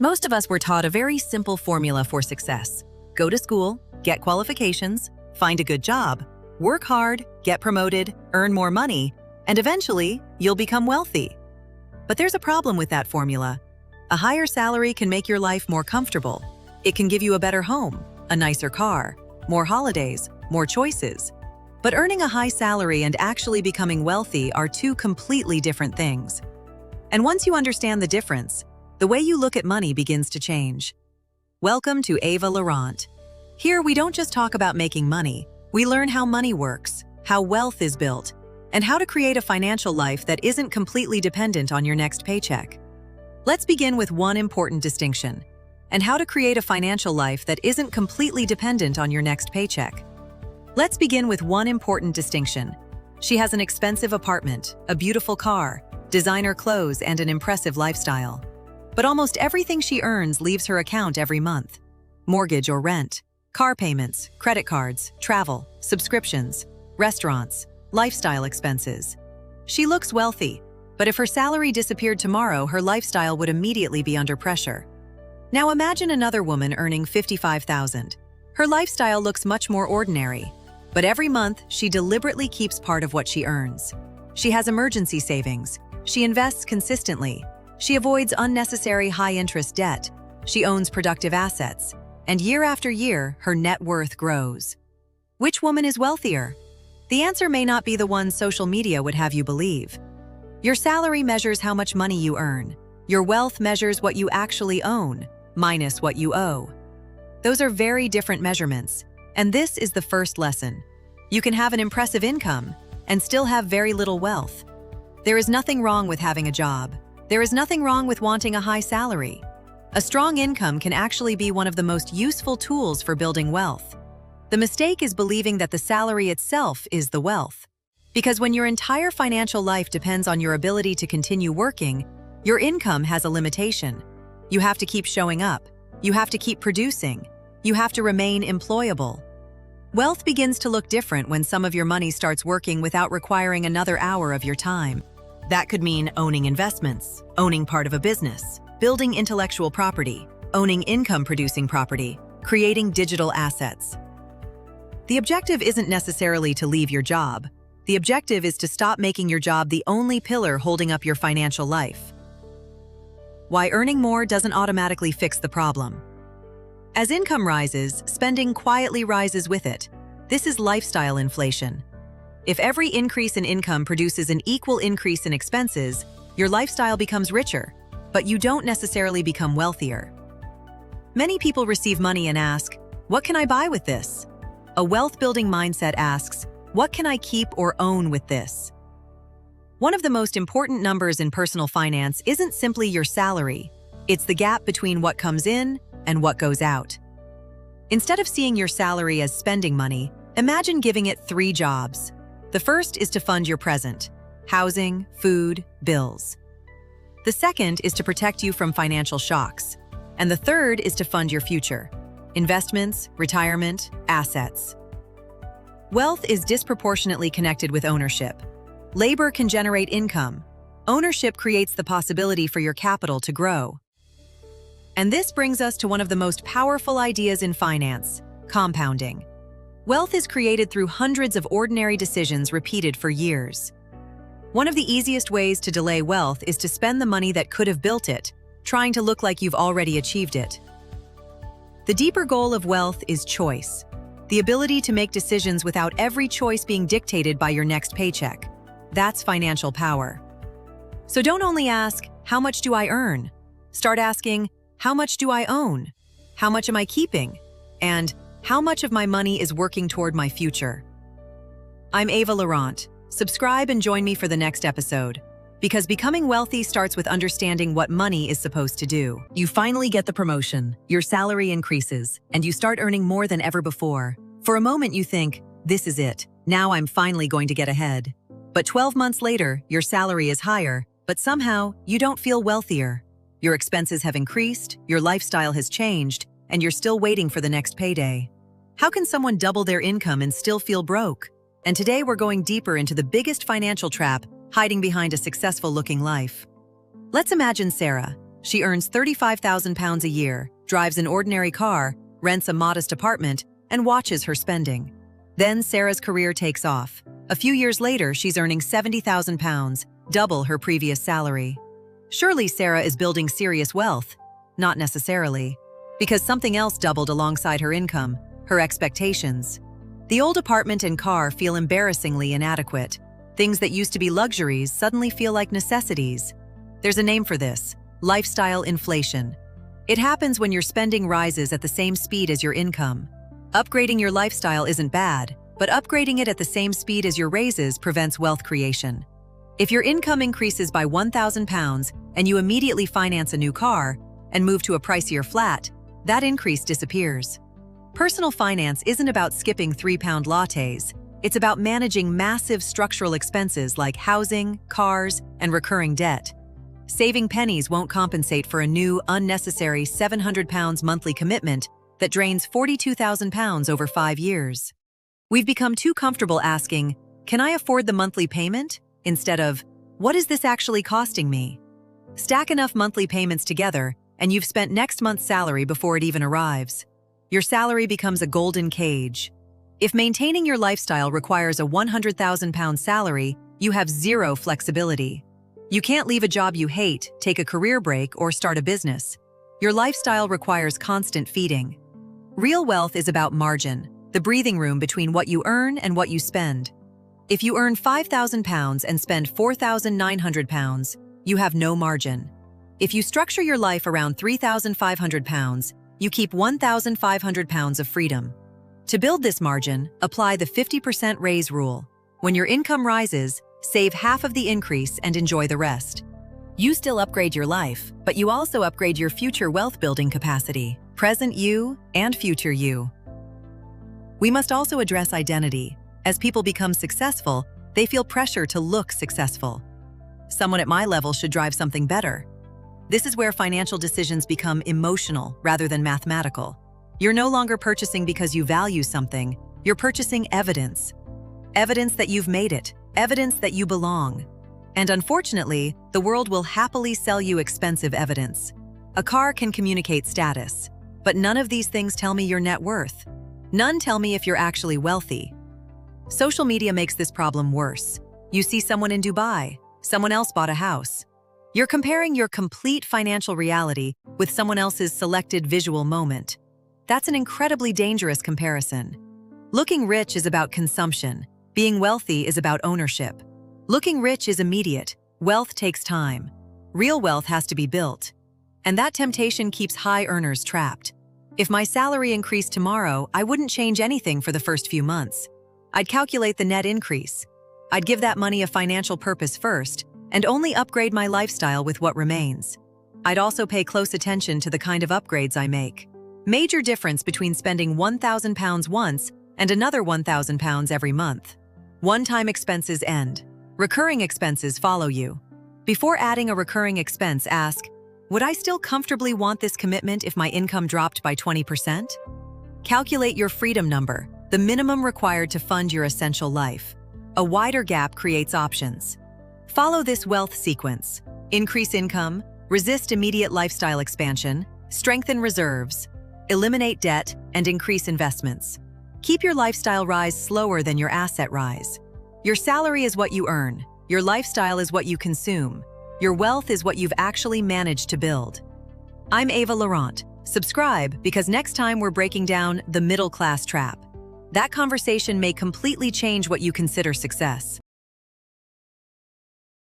Most of us were taught a very simple formula for success. Go to school, get qualifications, find a good job, work hard, get promoted, earn more money, and eventually, you'll become wealthy. But there's a problem with that formula. A higher salary can make your life more comfortable. It can give you a better home, a nicer car, more holidays, more choices. But earning a high salary and actually becoming wealthy are two completely different things. And once you understand the difference, the way you look at money begins to change. Welcome to Ava Laurent. Here we don't just talk about making money, we learn how money works, how wealth is built, and how to create a financial life that isn't completely dependent on your next paycheck. Let's begin with one important distinction, and how to create a financial life that isn't completely dependent on your next paycheck. Let's begin with one important distinction. She has an expensive apartment, a beautiful car, designer clothes, and an impressive lifestyle. But almost everything she earns leaves her account every month. Mortgage or rent, car payments, credit cards, travel, subscriptions, restaurants, lifestyle expenses. She looks wealthy, but if her salary disappeared tomorrow, her lifestyle would immediately be under pressure. Now imagine another woman earning $55,000. Her lifestyle looks much more ordinary, but every month she deliberately keeps part of what she earns. She has emergency savings. She invests consistently. She avoids unnecessary high-interest debt. She owns productive assets. And year after year, her net worth grows. Which woman is wealthier? The answer may not be the one social media would have you believe. Your salary measures how much money you earn. Your wealth measures what you actually own, minus what you owe. Those are very different measurements, and this is the first lesson. You can have an impressive income and still have very little wealth. There is nothing wrong with having a job. There is nothing wrong with wanting a high salary. A strong income can actually be one of the most useful tools for building wealth. The mistake is believing that the salary itself is the wealth. Because when your entire financial life depends on your ability to continue working, your income has a limitation. You have to keep showing up. You have to keep producing. You have to remain employable. Wealth begins to look different when some of your money starts working without requiring another hour of your time. That could mean owning investments, owning part of a business, building intellectual property, owning income-producing property, creating digital assets. The objective isn't necessarily to leave your job. The objective is to stop making your job the only pillar holding up your financial life. Why earning more doesn't automatically fix the problem. As income rises, spending quietly rises with it. This is lifestyle inflation. If every increase in income produces an equal increase in expenses, your lifestyle becomes richer, but you don't necessarily become wealthier. Many people receive money and ask, "What can I buy with this?" A wealth-building mindset asks, "What can I keep or own with this?" One of the most important numbers in personal finance isn't simply your salary. It's the gap between what comes in and what goes out. Instead of seeing your salary as spending money, imagine giving it 3 jobs. The first is to fund your present: housing, food, bills. The second is to protect you from financial shocks. And the third is to fund your future: investments, retirement, assets. Wealth is disproportionately connected with ownership. Labor can generate income. Ownership creates the possibility for your capital to grow. And this brings us to one of the most powerful ideas in finance: compounding. Wealth is created through hundreds of ordinary decisions repeated for years. One of the easiest ways to delay wealth is to spend the money that could have built it, trying to look like you've already achieved it. The deeper goal of wealth is choice, the ability to make decisions without every choice being dictated by your next paycheck. That's financial power. So don't only ask, "How much do I earn?" Start asking, "How much do I own? How much am I keeping? And how much of my money is working toward my future?" I'm Ava Laurent. Subscribe and join me for the next episode. Because becoming wealthy starts with understanding what money is supposed to do. You finally get the promotion, your salary increases, and you start earning more than ever before. For a moment you think, "This is it. Now I'm finally going to get ahead." But 12 months later, your salary is higher, but somehow you don't feel wealthier. Your expenses have increased, your lifestyle has changed, and you're still waiting for the next payday. How can someone double their income and still feel broke? And today we're going deeper into the biggest financial trap hiding behind a successful-looking life. Let's imagine Sarah. She earns £35,000 a year, drives an ordinary car, rents a modest apartment, and watches her spending. Then Sarah's career takes off. A few years later, she's earning £70,000, double her previous salary. Surely Sarah is building serious wealth. Not necessarily. Because something else doubled alongside her income, her expectations. The old apartment and car feel embarrassingly inadequate. Things that used to be luxuries suddenly feel like necessities. There's a name for this: lifestyle inflation. It happens when your spending rises at the same speed as your income. Upgrading your lifestyle isn't bad, but upgrading it at the same speed as your raises prevents wealth creation. If your income increases by £1,000 and you immediately finance a new car and move to a pricier flat, that increase disappears. Personal finance isn't about skipping £3 lattes. It's about managing massive structural expenses like housing, cars, and recurring debt. Saving pennies won't compensate for a new, unnecessary £700 monthly commitment that drains £42,000 over 5 years. We've become too comfortable asking, "Can I afford the monthly payment?" instead of, "What is this actually costing me?" Stack enough monthly payments together, and you've spent next month's salary before it even arrives. Your salary becomes a golden cage. If maintaining your lifestyle requires a £100,000 salary, you have zero flexibility. You can't leave a job you hate, take a career break, or start a business. Your lifestyle requires constant feeding. Real wealth is about margin, the breathing room between what you earn and what you spend. If you earn £5,000 and spend £4,900, you have no margin. If you structure your life around £3,500, you keep £1,500 of freedom. To build this margin, apply the 50% raise rule. When your income rises, save half of the increase and enjoy the rest. You still upgrade your life, but you also upgrade your future wealth-building capacity, present you and future you. We must also address identity. As people become successful, they feel pressure to look successful. Someone at my level should drive something better. This is where financial decisions become emotional rather than mathematical. You're no longer purchasing because you value something. You're purchasing evidence. Evidence that you've made it. Evidence that you belong. And unfortunately, the world will happily sell you expensive evidence. A car can communicate status, but none of these things tell me your net worth. None tell me if you're actually wealthy. Social media makes this problem worse. You see someone in Dubai, someone else bought a house. You're comparing your complete financial reality with someone else's selected visual moment. That's an incredibly dangerous comparison. Looking rich is about consumption. Being wealthy is about ownership. Looking rich is immediate. Wealth takes time. Real wealth has to be built. And that temptation keeps high earners trapped. If my salary increased tomorrow, I wouldn't change anything for the first few months. I'd calculate the net increase. I'd give that money a financial purpose first, and only upgrade my lifestyle with what remains. I'd also pay close attention to the kind of upgrades I make. Major difference between spending £1,000 once and another £1,000 every month. One-time expenses end. Recurring expenses follow you. Before adding a recurring expense, ask, would I still comfortably want this commitment if my income dropped by 20%? Calculate your freedom number, the minimum required to fund your essential life. A wider gap creates options. Follow this wealth sequence. Increase income, resist immediate lifestyle expansion, strengthen reserves, eliminate debt, and increase investments. Keep your lifestyle rise slower than your asset rise. Your salary is what you earn. Your lifestyle is what you consume. Your wealth is what you've actually managed to build. I'm Ava Laurent. Subscribe because next time we're breaking down the middle class trap. That conversation may completely change what you consider success.